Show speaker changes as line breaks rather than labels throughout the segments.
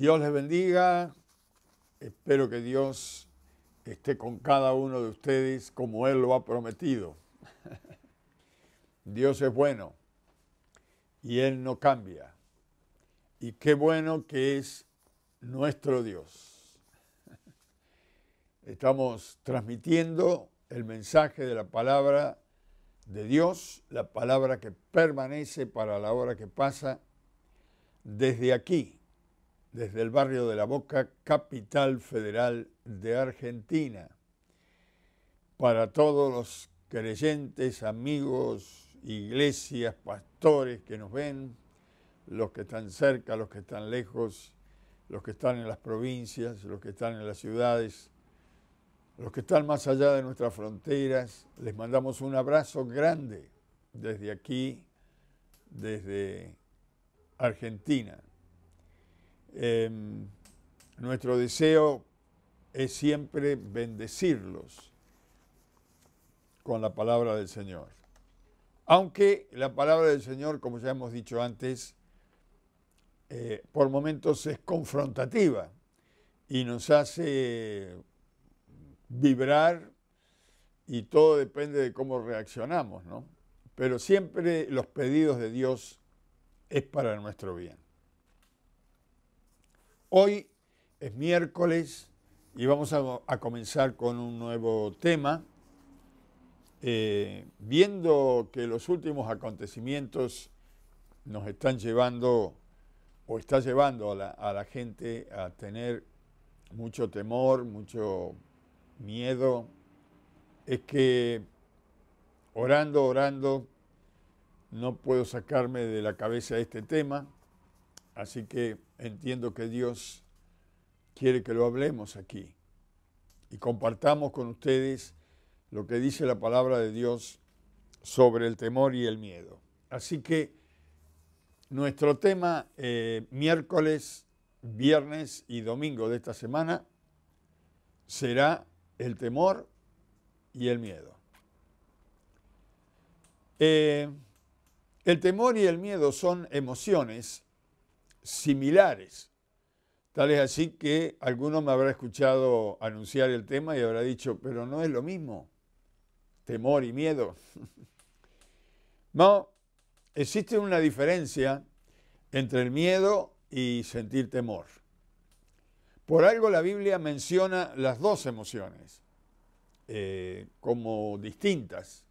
Dios les bendiga. Espero que Dios esté con cada uno de ustedes como Él lo ha prometido. Dios es bueno y Él no cambia. Y qué bueno que es nuestro Dios. Estamos transmitiendo el mensaje de la palabra de Dios, la palabra que permanece para la hora que pasa, desde aquí, desde el barrio de La Boca, capital federal de Argentina, para todos los creyentes, amigos, iglesias, pastores que nos ven, los que están cerca, los que están lejos, los que están en las provincias, los que están en las ciudades, los que están más allá de nuestras fronteras. Les mandamos un abrazo grande desde aquí, desde Argentina. Nuestro deseo es siempre bendecirlos con la palabra del Señor. Aunque la palabra del Señor, como ya hemos dicho antes, por momentos es confrontativa y nos hace vibrar y todo depende de cómo reaccionamos, ¿no? Pero siempre los pedidos de Dios es para nuestro bien. Hoy es miércoles y vamos a comenzar con un nuevo tema. Viendo que los últimos acontecimientos nos están llevando o está llevando a la gente a tener mucho temor, mucho miedo, es que orando, no puedo sacarme de la cabeza este tema, así que entiendo que Dios quiere que lo hablemos aquí y compartamos con ustedes lo que dice la palabra de Dios sobre el temor y el miedo. Así que nuestro tema miércoles, viernes y domingo de esta semana será el temor y el miedo. El temor y el miedo son emociones similares. Tal es así que alguno me habrá escuchado anunciar el tema y habrá dicho, pero no es lo mismo, temor y miedo. No, existe una diferencia entre el miedo y sentir temor. Por algo la Biblia menciona las dos emociones como distintas.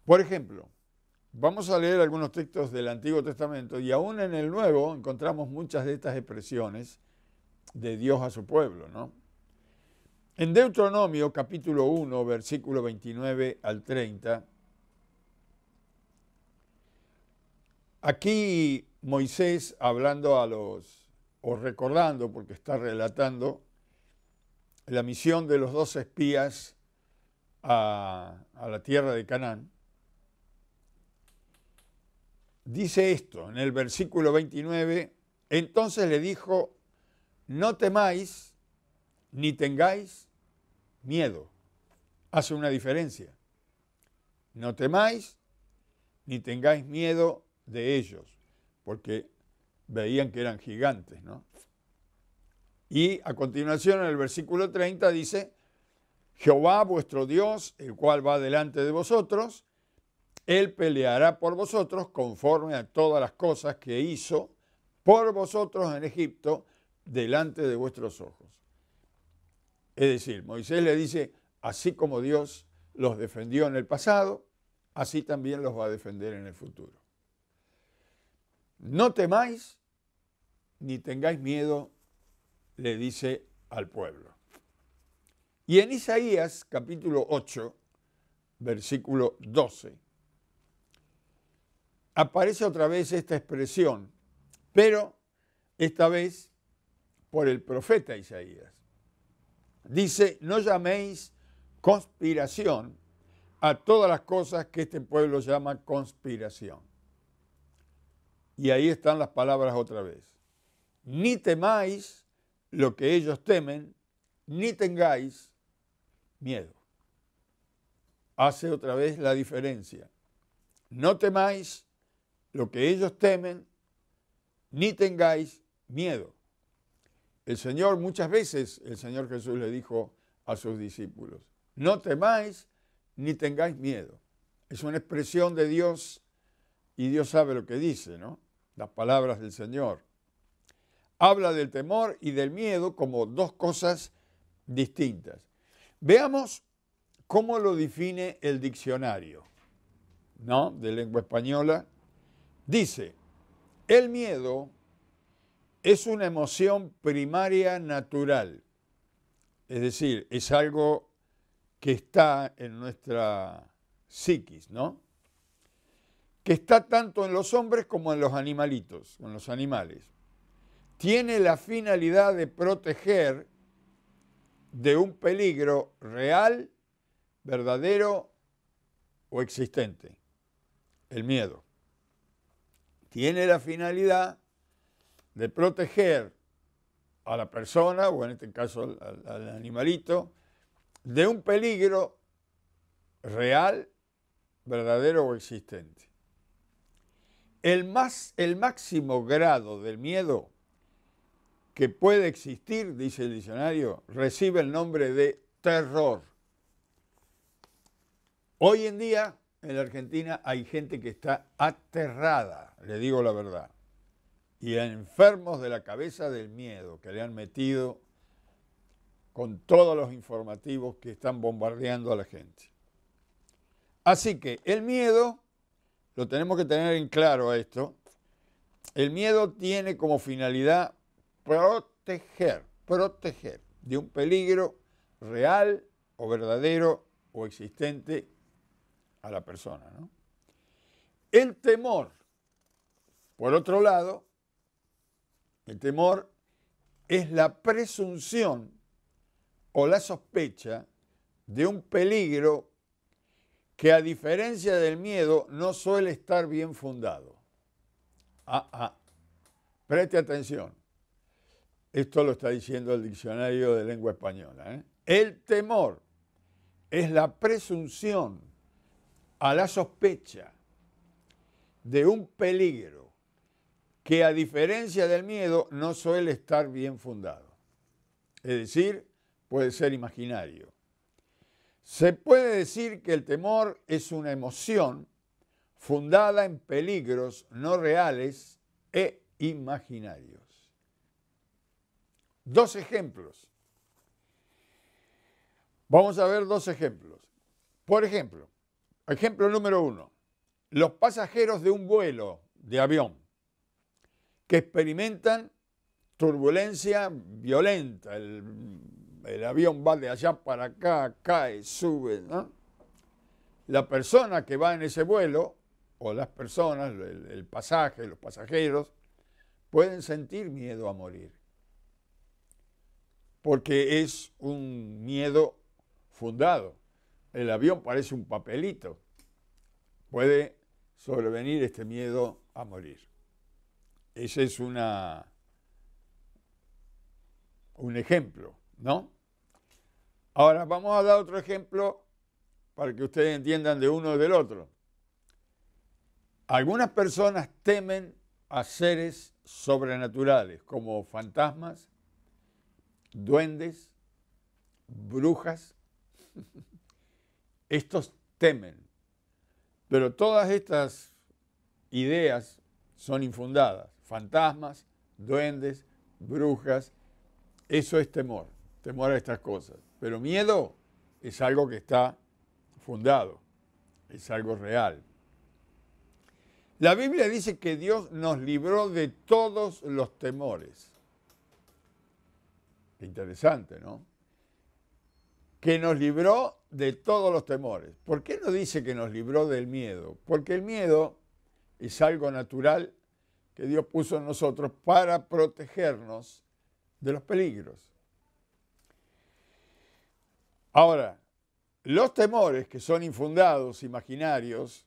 Por ejemplo, vamos a leer algunos textos del Antiguo Testamento y aún en el Nuevo encontramos muchas de estas expresiones de Dios a su pueblo, ¿no? En Deuteronomio capítulo 1, versículo 29 al 30, aquí Moisés hablando o recordando, porque está relatando, la misión de los 2 espías a la tierra de Canaán, dice esto en el versículo 29, entonces le dijo, no temáis ni tengáis miedo. Hace una diferencia. No temáis ni tengáis miedo de ellos, porque veían que eran gigantes, ¿no? Y a continuación en el versículo 30 dice, Jehová vuestro Dios, el cual va delante de vosotros, Él peleará por vosotros conforme a todas las cosas que hizo por vosotros en Egipto delante de vuestros ojos. Es decir, Moisés le dice, así como Dios los defendió en el pasado, así también los va a defender en el futuro. No temáis ni tengáis miedo, le dice al pueblo. Y en Isaías capítulo 8, versículo 12, aparece otra vez esta expresión, pero esta vez por el profeta Isaías. Dice, no llaméis conspiración a todas las cosas que este pueblo llama conspiración. Y ahí están las palabras otra vez. Ni temáis lo que ellos temen, ni tengáis miedo. Hace otra vez la diferencia. No temáis lo que ellos temen, ni tengáis miedo. El Señor, muchas veces, el Señor Jesús le dijo a sus discípulos, no temáis ni tengáis miedo. Es una expresión de Dios y Dios sabe lo que dice, ¿no? Las palabras del Señor. Habla del temor y del miedo como dos cosas distintas. Veamos cómo lo define el diccionario, ¿no?, de lengua española. Dice, el miedo es una emoción primaria natural, es decir, es algo que está en nuestra psiquis, ¿no?, que está tanto en los hombres como en los animalitos, en los animales. Tiene la finalidad de proteger de un peligro real, verdadero o existente. El miedo tiene la finalidad de proteger a la persona, o en este caso al animalito, de un peligro real, verdadero o existente. El máximo grado del miedo que puede existir, dice el diccionario, recibe el nombre de terror. Hoy en día, en la Argentina, hay gente que está aterrada, le digo la verdad, y enfermos de la cabeza del miedo que le han metido con todos los informativos que están bombardeando a la gente. Así que el miedo, lo tenemos que tener en claro esto, el miedo tiene como finalidad proteger de un peligro real o verdadero o existente a la persona, ¿no? El temor, por otro lado, el temor es la presunción o la sospecha de un peligro que, a diferencia del miedo, no suele estar bien fundado. Preste atención. Esto lo está diciendo el diccionario de lengua española, ¿eh? El temor es la presunción a la sospecha de un peligro que, a diferencia del miedo, no suele estar bien fundado. Es decir, puede ser imaginario. Se puede decir que el temor es una emoción fundada en peligros no reales e imaginarios. Dos ejemplos. Vamos a ver dos ejemplos. Por ejemplo, ejemplo número 1. Los pasajeros de un vuelo de avión que experimentan turbulencia violenta. El avión va de allá para acá, cae, sube, ¿no? La persona que va en ese vuelo, o las personas, el pasaje, los pasajeros, pueden sentir miedo a morir. Porque es un miedo fundado. El avión parece un papelito. Puede sobrevenir este miedo a morir. Ese es un ejemplo, ¿no? Ahora vamos a dar otro ejemplo para que ustedes entiendan de uno y del otro. Algunas personas temen a seres sobrenaturales como fantasmas, duendes, brujas. Estos temen, pero todas estas ideas son infundadas. Fantasmas, duendes, brujas, eso es temor a estas cosas. Pero miedo es algo que está fundado, es algo real. La Biblia dice que Dios nos libró de todos los temores. Qué interesante, ¿no? Que nos libró de todos los temores. ¿Por qué no dice que nos libró del miedo? Porque el miedo es algo natural que Dios puso en nosotros para protegernos de los peligros. Ahora, los temores que son infundados, imaginarios,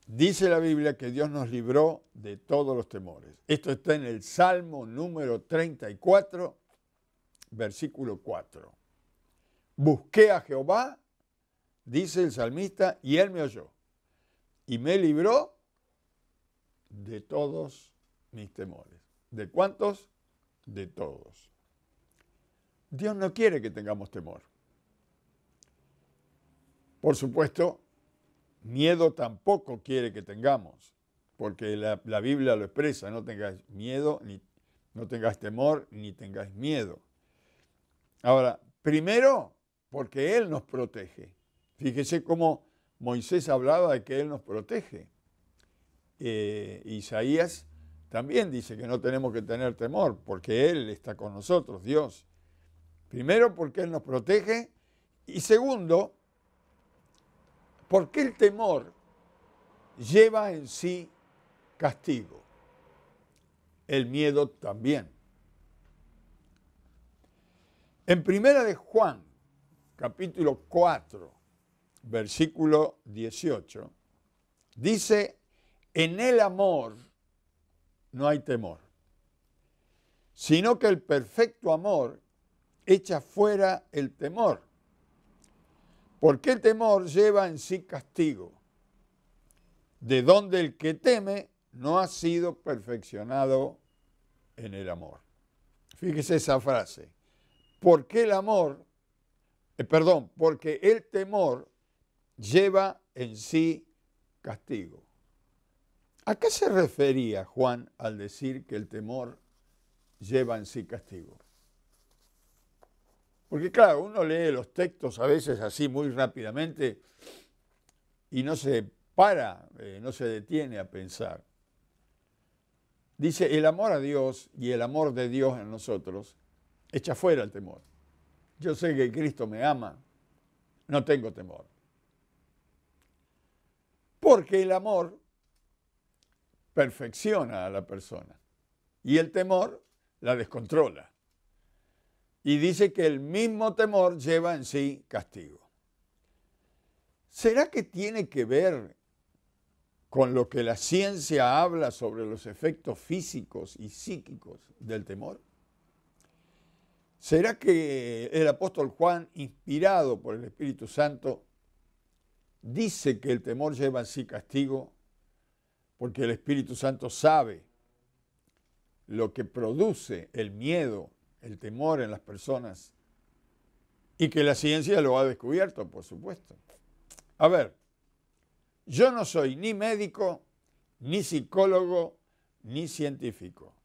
dice la Biblia que Dios nos libró de todos los temores. Esto está en el Salmo número 34, versículo 4. Busqué a Jehová, dice el salmista, y él me oyó, y me libró de todos mis temores. ¿De cuántos? De todos. Dios no quiere que tengamos temor. Por supuesto, miedo tampoco quiere que tengamos, porque la Biblia lo expresa: no tengáis miedo, no tengáis temor, ni tengáis miedo. Ahora, primero, porque Él nos protege. Fíjese cómo Moisés hablaba de que Él nos protege. Isaías también dice que no tenemos que tener temor, porque Él está con nosotros, Dios. Primero, porque Él nos protege. Y segundo, porque el temor lleva en sí castigo. El miedo también. En Primera de Juan, capítulo 4, versículo 18, dice: en el amor no hay temor, sino que el perfecto amor echa fuera el temor, porque el temor lleva en sí castigo, de donde el que teme no ha sido perfeccionado en el amor. Fíjese esa frase: porque porque el temor lleva en sí castigo. ¿A qué se refería Juan al decir que el temor lleva en sí castigo? Porque claro, uno lee los textos a veces así muy rápidamente y no se para, no se detiene a pensar. Dice: el amor a Dios y el amor de Dios en nosotros echa fuera el temor. Yo sé que Cristo me ama, no tengo temor. Porque el amor perfecciona a la persona y el temor la descontrola. Y dice que el mismo temor lleva en sí castigo. ¿Será que tiene que ver con lo que la ciencia habla sobre los efectos físicos y psíquicos del temor? ¿Será que el apóstol Juan, inspirado por el Espíritu Santo, dice que el temor lleva en sí castigo porque el Espíritu Santo sabe lo que produce el miedo, el temor en las personas, y que la ciencia lo ha descubierto, por supuesto? A ver, yo no soy ni médico, ni psicólogo, ni científico,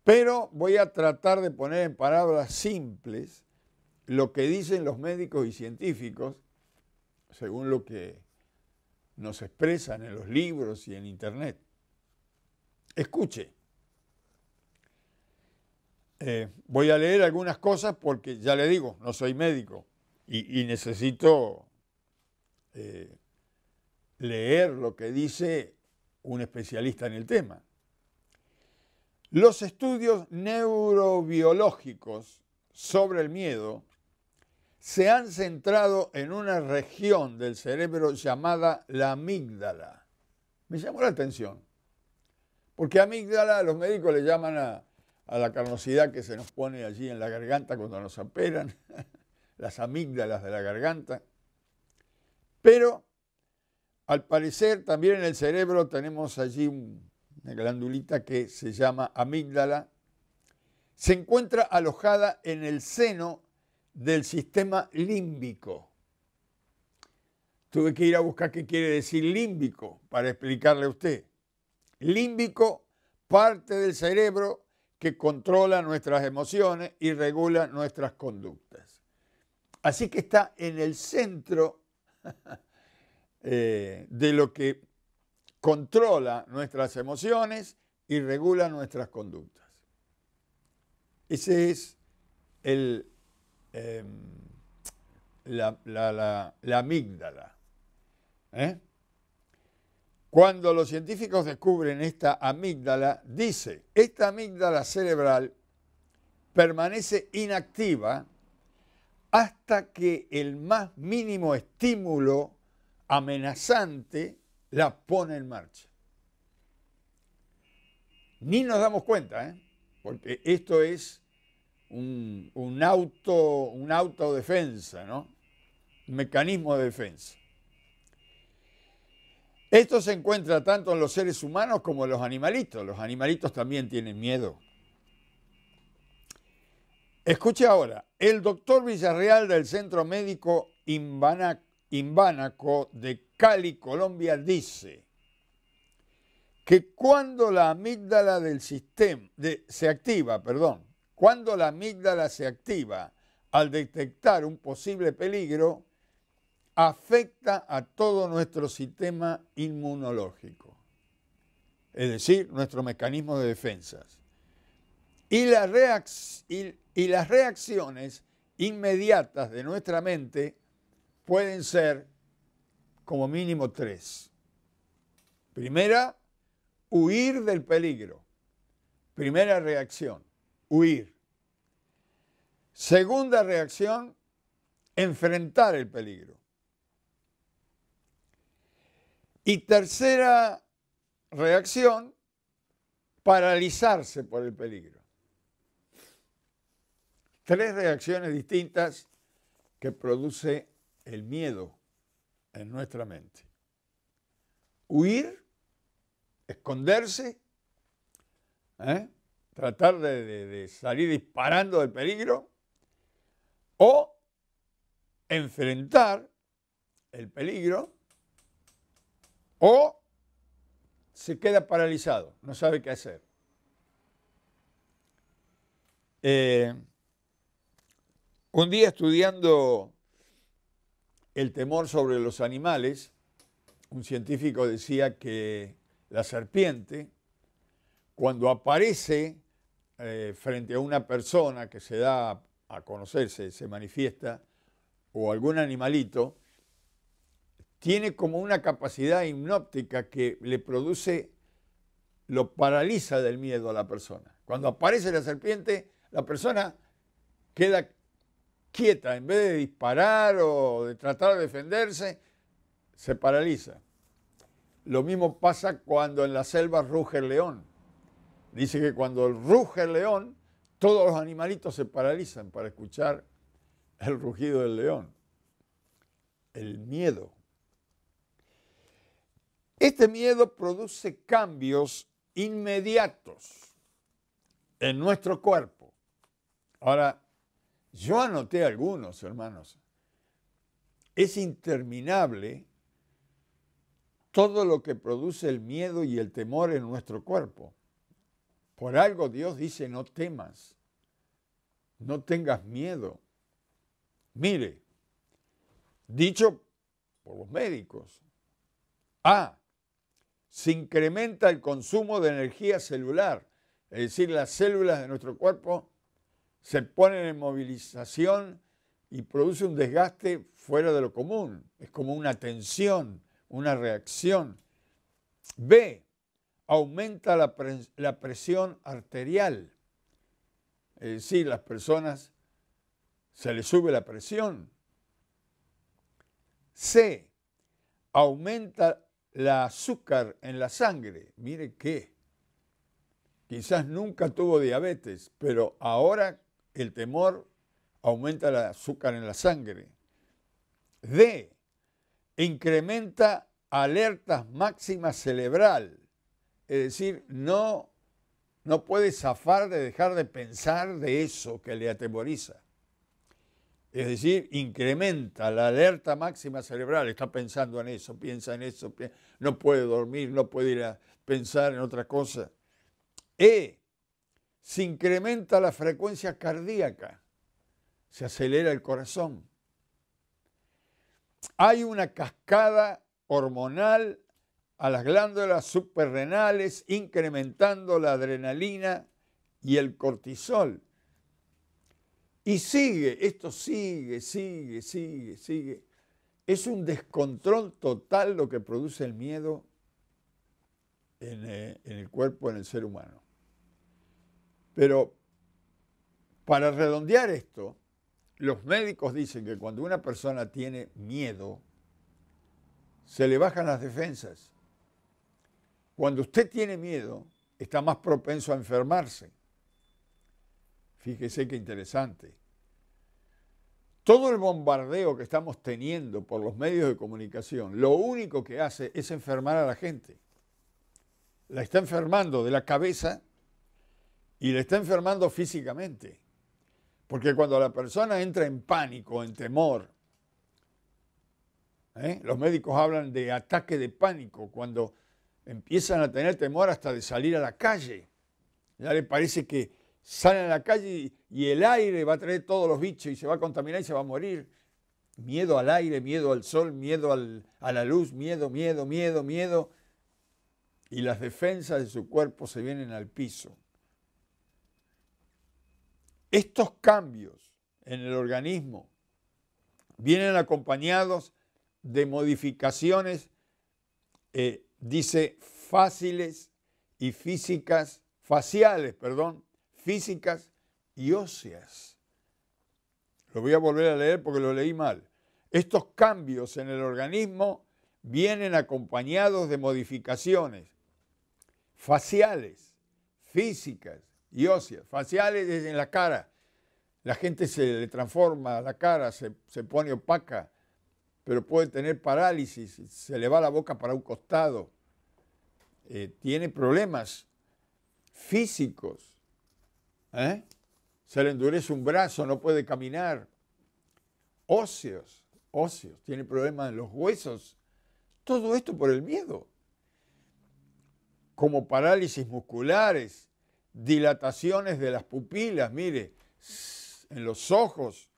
pero voy a tratar de poner en palabras simples lo que dicen los médicos y científicos, según lo que nos expresan en los libros y en internet. Escuche. Voy a leer algunas cosas porque, ya le digo, no soy médico y necesito leer lo que dice un especialista en el tema. Los estudios neurobiológicos sobre el miedo se han centrado en una región del cerebro llamada la amígdala. Me llamó la atención, porque amígdala los médicos le llaman a la carnosidad que se nos pone allí en la garganta cuando nos operan, las amígdalas de la garganta. Pero al parecer también en el cerebro tenemos allí una glandulita que se llama amígdala. Se encuentra alojada en el seno del sistema límbico. Tuve que ir a buscar qué quiere decir límbico para explicarle a usted. Límbico, parte del cerebro que controla nuestras emociones y regula nuestras conductas. Así que está en el centro de lo que controla nuestras emociones y regula nuestras conductas. Ese es la amígdala. Cuando los científicos descubren esta amígdala, dice, esta amígdala cerebral permanece inactiva hasta que el más mínimo estímulo amenazante la pone en marcha. Ni nos damos cuenta, porque esto es un autodefensa, ¿no? Un mecanismo de defensa. Esto se encuentra tanto en los seres humanos como en los animalitos. Los animalitos también tienen miedo. Escuche ahora, el doctor Villarreal del Centro Médico Imbánaco de Cali, Colombia, dice que cuando la amígdala del sistema cuando la amígdala se activa al detectar un posible peligro, afecta a todo nuestro sistema inmunológico, es decir, nuestro mecanismo de defensas. Y las reacciones inmediatas de nuestra mente pueden ser como mínimo 3. Primera, huir del peligro. Primera reacción, huir. Segunda reacción, enfrentar el peligro. Y tercera reacción, paralizarse por el peligro. 3 reacciones distintas que produce el miedo en nuestra mente. Huir, esconderse, tratar de salir disparando del peligro, o enfrentar el peligro, o se queda paralizado, no sabe qué hacer. Un día estudiando el temor sobre los animales, un científico decía que la serpiente, cuando aparece frente a una persona que se da a conocerse, se manifiesta, o algún animalito, tiene como una capacidad hipnótica que le produce, lo paraliza del miedo a la persona. Cuando aparece la serpiente, la persona queda quieta, en vez de disparar o de tratar de defenderse, se paraliza. Lo mismo pasa cuando en la selva ruge el león. Dice que cuando ruge el león, todos los animalitos se paralizan para escuchar el rugido del león. El miedo. Este miedo produce cambios inmediatos en nuestro cuerpo. Ahora, yo anoté algunos, hermanos. Es interminable todo lo que produce el miedo y el temor en nuestro cuerpo. Por algo Dios dice, no temas, no tengas miedo. Mire, dicho por los médicos, se incrementa el consumo de energía celular, es decir, las células de nuestro cuerpo se ponen en movilización y produce un desgaste fuera de lo común. Es como una tensión, una reacción. B, aumenta la presión arterial. Es decir, las personas se les sube la presión. C, aumenta el azúcar en la sangre. Mire qué. Quizás nunca tuvo diabetes, pero ahora el temor aumenta el azúcar en la sangre. D, incrementa alertas máximas cerebral. Es decir, no puede zafar de dejar de pensar de eso que le atemoriza. Es decir, incrementa la alerta máxima cerebral, está pensando en eso, piensa en eso, no puede dormir, no puede ir a pensar en otra cosa. E, se incrementa la frecuencia cardíaca, se acelera el corazón. Hay una cascada hormonal a las glándulas suprarrenales, incrementando la adrenalina y el cortisol. Y sigue, esto sigue. Es un descontrol total lo que produce el miedo en el cuerpo, en el ser humano. Pero para redondear esto, los médicos dicen que cuando una persona tiene miedo, se le bajan las defensas. Cuando usted tiene miedo, está más propenso a enfermarse. Fíjese qué interesante. todo el bombardeo que estamos teniendo por los medios de comunicación, lo único que hace es enfermar a la gente. La está enfermando de la cabeza y la está enfermando físicamente. Porque cuando la persona entra en pánico, en temor, los médicos hablan de ataque de pánico, cuando empiezan a tener temor hasta de salir a la calle. Ya le parece que salen a la calle y el aire va a traer todos los bichos y se va a contaminar y se va a morir. Miedo al aire, miedo al sol, miedo a la luz, miedo. Y las defensas de su cuerpo se vienen al piso. Estos cambios en el organismo vienen acompañados de modificaciones, dice, faciales físicas y óseas. Lo voy a volver a leer porque lo leí mal. Estos cambios en el organismo vienen acompañados de modificaciones faciales, físicas y óseas. Faciales es en la cara. La gente se le transforma la cara, se pone opaca, pero puede tener parálisis, se le va la boca para un costado, tiene problemas físicos, se le endurece un brazo, no puede caminar, óseos, tiene problemas en los huesos, todo esto por el miedo, como parálisis musculares, dilataciones de las pupilas, mire, en los ojos,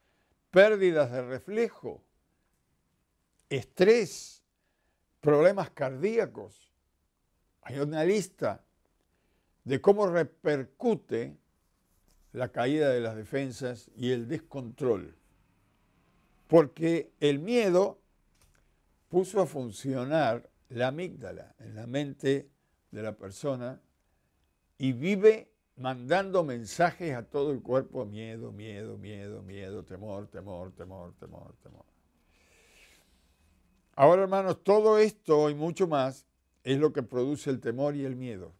pérdidas de reflejo, estrés, problemas cardíacos. Hay una lista de cómo repercute la caída de las defensas y el descontrol. Porque el miedo puso a funcionar la amígdala en la mente de la persona y vive mandando mensajes a todo el cuerpo: miedo, temor. Ahora, hermanos, todo esto y mucho más es lo que produce el temor y el miedo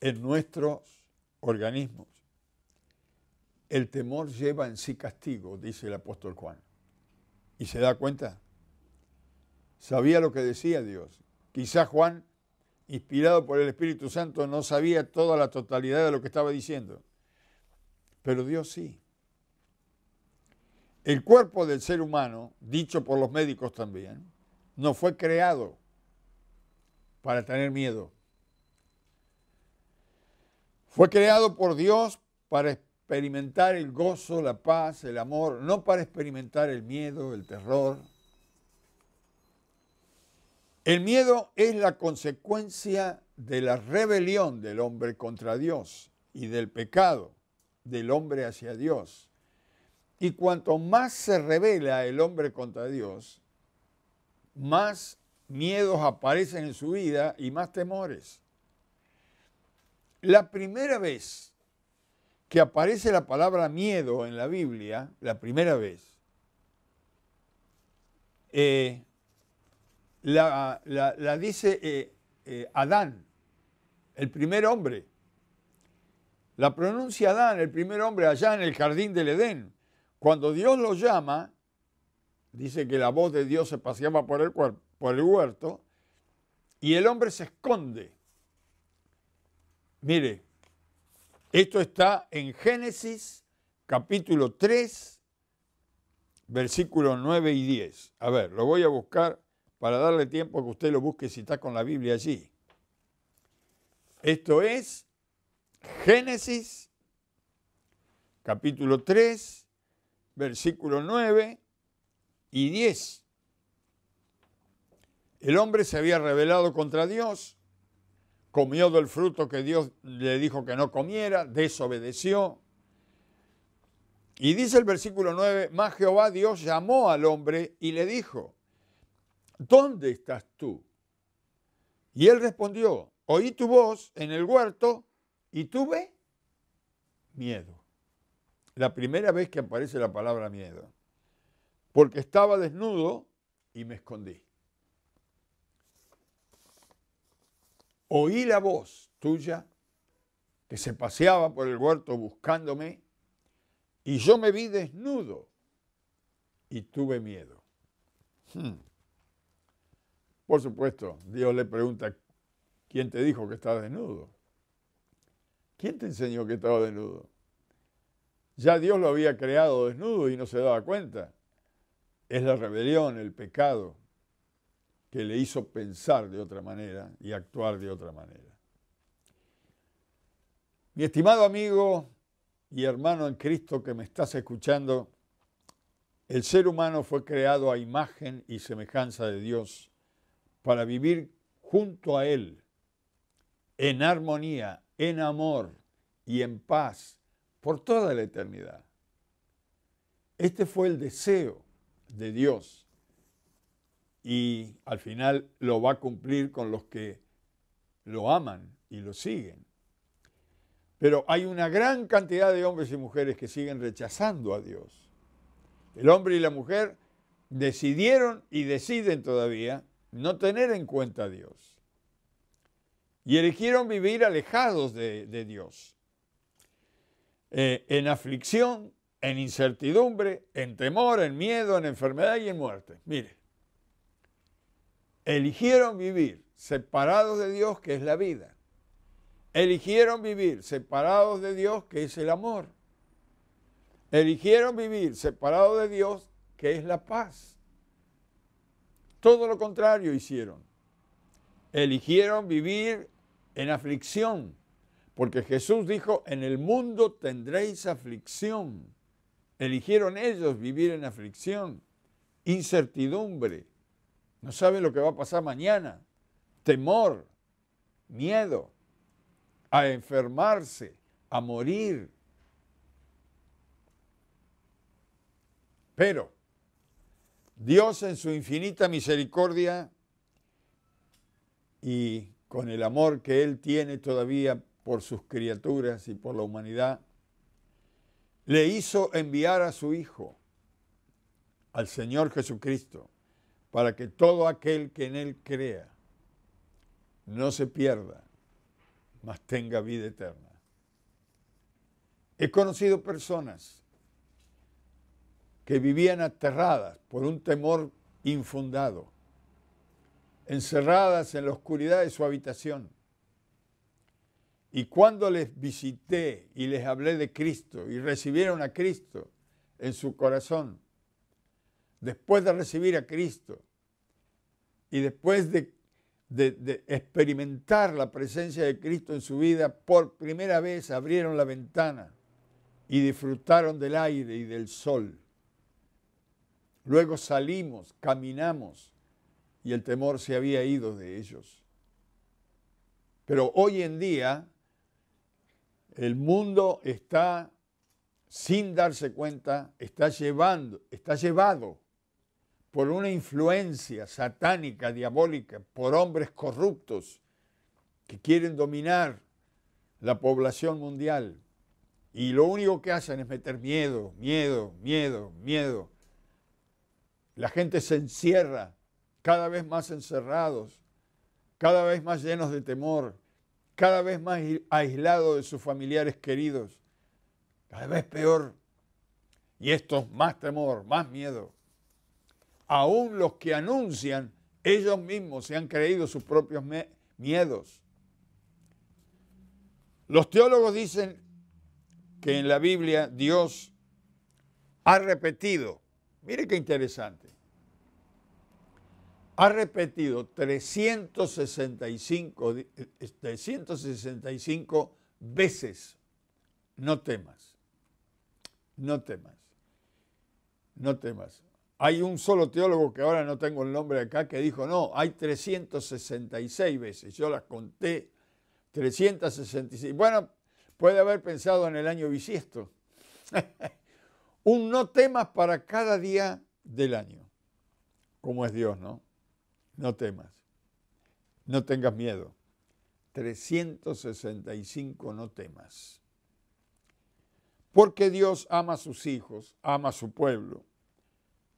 en nuestros organismos. El temor lleva en sí castigo, dice el apóstol Juan. ¿Y se da cuenta? Sabía lo que decía Dios. Quizás Juan, inspirado por el Espíritu Santo, no sabía toda la totalidad de lo que estaba diciendo, pero Dios sí. El cuerpo del ser humano, dicho por los médicos también, no fue creado para tener miedo. Fue creado por Dios para experimentar el gozo, la paz, el amor, no para experimentar el miedo, el terror. El miedo es la consecuencia de la rebelión del hombre contra Dios y del pecado del hombre hacia Dios. Y cuanto más se rebela el hombre contra Dios, más miedos aparecen en su vida y más temores. La primera vez que aparece la palabra miedo en la Biblia, la primera vez, la dice Adán, el primer hombre. La pronuncia Adán, el primer hombre, allá en el jardín del Edén. Cuando Dios lo llama, dice que la voz de Dios se paseaba por el huerto y el hombre se esconde. Mire, esto está en Génesis capítulo 3, versículos 9 y 10. A ver, lo voy a buscar para darle tiempo a que usted lo busque si está con la Biblia allí. Esto es Génesis capítulo 3, versículos 9 y 10. El hombre se había rebelado contra Dios, comió del fruto que Dios le dijo que no comiera, desobedeció. Y dice el versículo 9, mas Jehová Dios llamó al hombre y le dijo, ¿dónde estás tú? Y él respondió, oí tu voz en el huerto y tuve miedo. La primera vez que aparece la palabra miedo, porque estaba desnudo y me escondí. Oí la voz tuya que se paseaba por el huerto buscándome y yo me vi desnudo y tuve miedo. Por supuesto, Dios le pregunta, ¿quién te dijo que estabas desnudo? ¿Quién te enseñó que estaba desnudo? Ya Dios lo había creado desnudo y no se daba cuenta. Es la rebelión, el pecado, que le hizo pensar de otra manera y actuar de otra manera. Mi estimado amigo y hermano en Cristo que me estás escuchando, el ser humano fue creado a imagen y semejanza de Dios para vivir junto a Él, en armonía, en amor y en paz por toda la eternidad. Este fue el deseo de Dios y al final lo va a cumplir con los que lo aman y lo siguen. Pero hay una gran cantidad de hombres y mujeres que siguen rechazando a Dios. El hombre y la mujer decidieron y deciden todavía no tener en cuenta a Dios. Y eligieron vivir alejados de Dios. En aflicción, en incertidumbre, en temor, en miedo, en enfermedad y en muerte. Mire, eligieron vivir separados de Dios, que es la vida. Eligieron vivir separados de Dios, que es el amor. Eligieron vivir separados de Dios, que es la paz. Todo lo contrario hicieron. Eligieron vivir en aflicción, porque Jesús dijo, en el mundo tendréis aflicción. Eligieron ellos vivir en aflicción, incertidumbre. No saben lo que va a pasar mañana. Temor, miedo, a enfermarse, a morir. Pero Dios en su infinita misericordia y con el amor que Él tiene todavía por sus criaturas y por la humanidad, le hizo enviar a su Hijo, al Señor Jesucristo, para que todo aquel que en Él crea no se pierda, mas tenga vida eterna. He conocido personas que vivían aterradas por un temor infundado, encerradas en la oscuridad de su habitación. Y cuando les visité y les hablé de Cristo y recibieron a Cristo en su corazón, después de recibir a Cristo y después de experimentar la presencia de Cristo en su vida, por primera vez abrieron la ventana y disfrutaron del aire y del sol. Luego salimos, caminamos y el temor se había ido de ellos. Pero hoy en día el mundo está, sin darse cuenta, está llevado por una influencia satánica, diabólica, por hombres corruptos que quieren dominar la población mundial. Y lo único que hacen es meter miedo, miedo, miedo, miedo. La gente se encierra, cada vez más encerrados, cada vez más llenos de temor, cada vez más aislados de sus familiares queridos, cada vez peor. Y esto es más temor, más miedo. Aún los que anuncian, ellos mismos se han creído sus propios miedos. Los teólogos dicen que en la Biblia Dios ha repetido, mire qué interesante, ha repetido 365 veces, no temas, no temas, no temas. Hay un solo teólogo que ahora no tengo el nombre acá que dijo, no, hay 366 veces, yo las conté, 366. Bueno, puede haber pensado en el año bisiesto. Un no temas para cada día del año, como es Dios, ¿no? No temas, no tengas miedo. 365 no temas. Porque Dios ama a sus hijos, ama a su pueblo,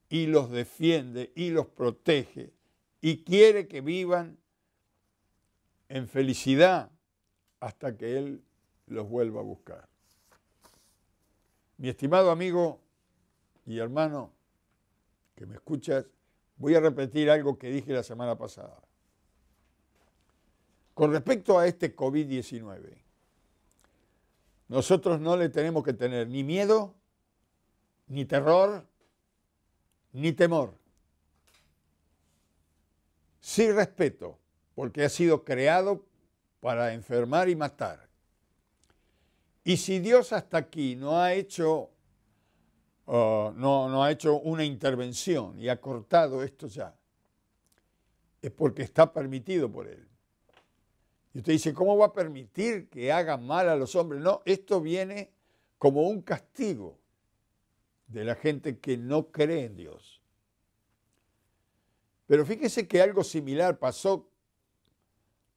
y los defiende y los protege, y quiere que vivan en felicidad hasta que Él los vuelva a buscar. Mi estimado amigo y hermano que me escuchas, voy a repetir algo que dije la semana pasada. Con respecto a este COVID-19, nosotros no le tenemos que tener ni miedo, ni terror, ni temor. Sí respeto, porque ha sido creado para enfermar y matar. Y si Dios hasta aquí no ha hecho una intervención y ha cortado esto ya, es porque está permitido por Él. Y usted dice, ¿cómo va a permitir que hagan mal a los hombres? No, esto viene como un castigo de la gente que no cree en Dios. Pero fíjese que algo similar pasó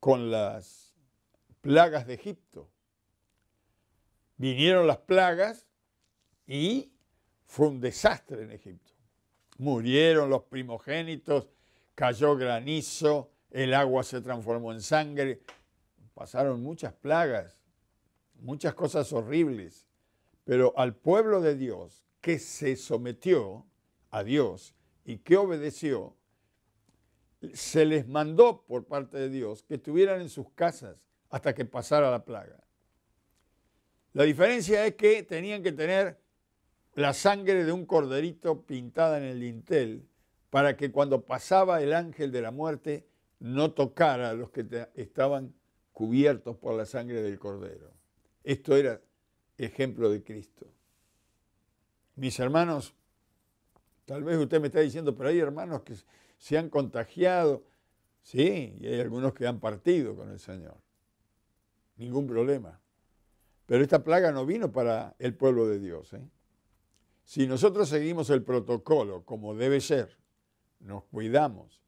con las plagas de Egipto. Vinieron las plagas y fue un desastre en Egipto. Murieron los primogénitos, cayó granizo, el agua se transformó en sangre. Pasaron muchas plagas, muchas cosas horribles. Pero al pueblo de Dios que se sometió a Dios y que obedeció, se les mandó por parte de Dios que estuvieran en sus casas hasta que pasara la plaga. La diferencia es que tenían que tener la sangre de un corderito pintada en el dintel para que cuando pasaba el ángel de la muerte no tocara a los que estaban cubiertos por la sangre del cordero. Esto era ejemplo de Cristo. Mis hermanos, tal vez usted me está diciendo, pero hay hermanos que se han contagiado. Sí, y hay algunos que han partido con el Señor. Ningún problema. Pero esta plaga no vino para el pueblo de Dios. Si nosotros seguimos el protocolo como debe ser, nos cuidamos,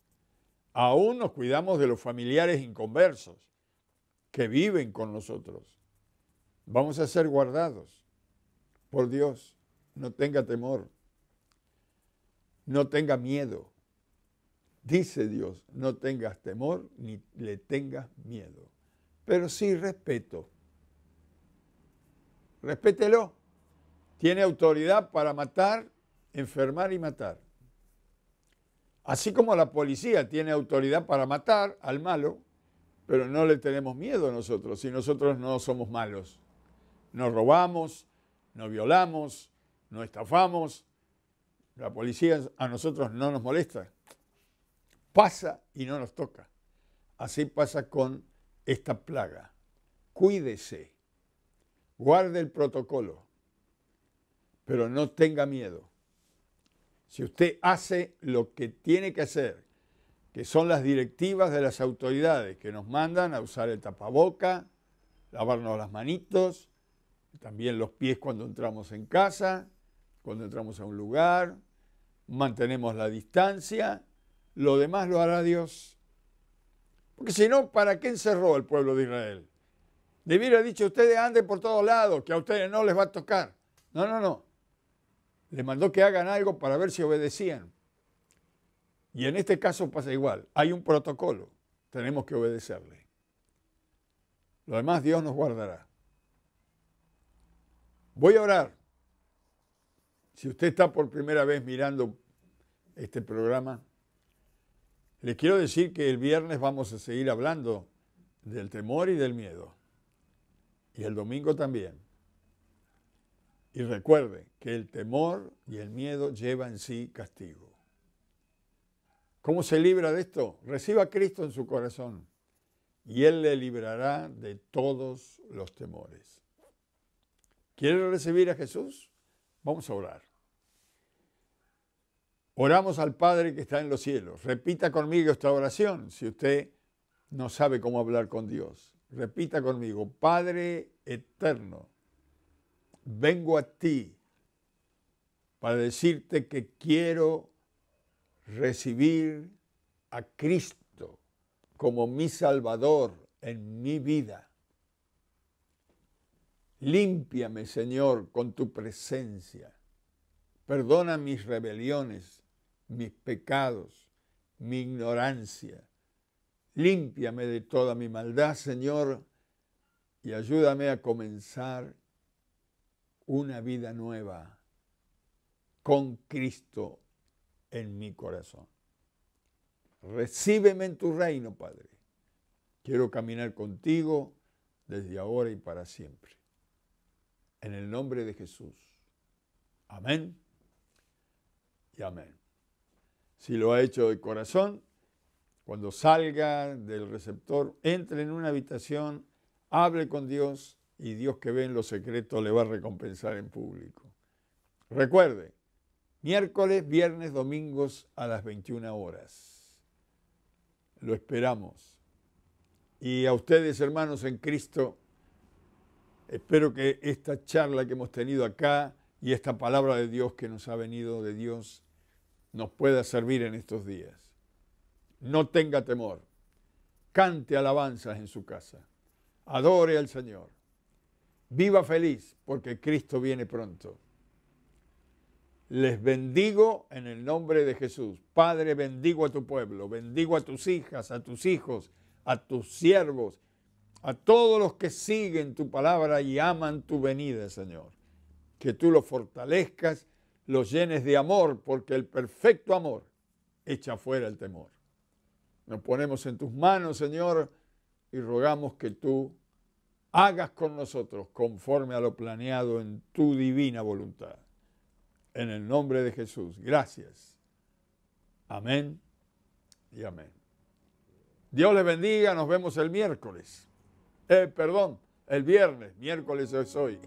aún nos cuidamos de los familiares inconversos que viven con nosotros, vamos a ser guardados por Dios. No tenga temor, no tenga miedo. Dice Dios, no tengas temor ni le tengas miedo, pero sí respeto. Respételo. Tiene autoridad para matar, enfermar y matar. Así como la policía tiene autoridad para matar al malo, pero no le tenemos miedo a nosotros, si nosotros no somos malos. No robamos, no violamos, no estafamos. La policía a nosotros no nos molesta. Pasa y no nos toca. Así pasa con esta plaga. Cuídese, guarde el protocolo, pero no tenga miedo. Si usted hace lo que tiene que hacer, que son las directivas de las autoridades que nos mandan a usar el tapaboca, lavarnos las manitos, también los pies cuando entramos en casa, cuando entramos a un lugar, mantenemos la distancia, lo demás lo hará Dios. Porque si no, ¿para qué encerró el pueblo de Israel? Debiera haber dicho, ustedes anden por todos lados, que a ustedes no les va a tocar. No. Les mandó que hagan algo para ver si obedecían. Y en este caso pasa igual. Hay un protocolo. Tenemos que obedecerle. Lo demás Dios nos guardará. Voy a orar. Si usted está por primera vez mirando este programa, le quiero decir que el viernes vamos a seguir hablando del temor y del miedo. Y el domingo también. Y recuerde que el temor y el miedo llevan en sí castigo. ¿Cómo se libra de esto? Reciba a Cristo en su corazón y Él le librará de todos los temores. ¿Quiere recibir a Jesús? Vamos a orar. Oramos al Padre que está en los cielos. Repita conmigo esta oración si usted no sabe cómo hablar con Dios. Repita conmigo, Padre eterno, vengo a ti para decirte que quiero recibir a Cristo como mi Salvador en mi vida. Límpiame, Señor, con tu presencia. Perdona mis rebeliones, mis pecados, mi ignorancia. Límpiame de toda mi maldad, Señor, y ayúdame a comenzar una vida nueva con Cristo en mi corazón. Recíbeme en tu reino, Padre. Quiero caminar contigo desde ahora y para siempre. En el nombre de Jesús. Amén y amén. Si lo ha hecho de corazón, cuando salga del receptor, entre en una habitación, hable con Dios y Dios que ve en lo secreto le va a recompensar en público. Recuerde, miércoles, viernes, domingos a las 21 horas. Lo esperamos. Y a ustedes, hermanos en Cristo, espero que esta charla que hemos tenido acá y esta palabra de Dios que nos ha venido de Dios nos pueda servir en estos días. No tenga temor. Cante alabanzas en su casa. Adore al Señor. Viva feliz porque Cristo viene pronto. Les bendigo en el nombre de Jesús. Padre, bendigo a tu pueblo, bendigo a tus hijas, a tus hijos, a tus siervos, a todos los que siguen tu palabra y aman tu venida, Señor. Que tú los fortalezcas, los llenes de amor, porque el perfecto amor echa fuera el temor. Nos ponemos en tus manos, Señor, y rogamos que tú hagas con nosotros conforme a lo planeado en tu divina voluntad. En el nombre de Jesús. Gracias. Amén y amén. Dios les bendiga. Nos vemos el miércoles. El viernes. Miércoles es hoy.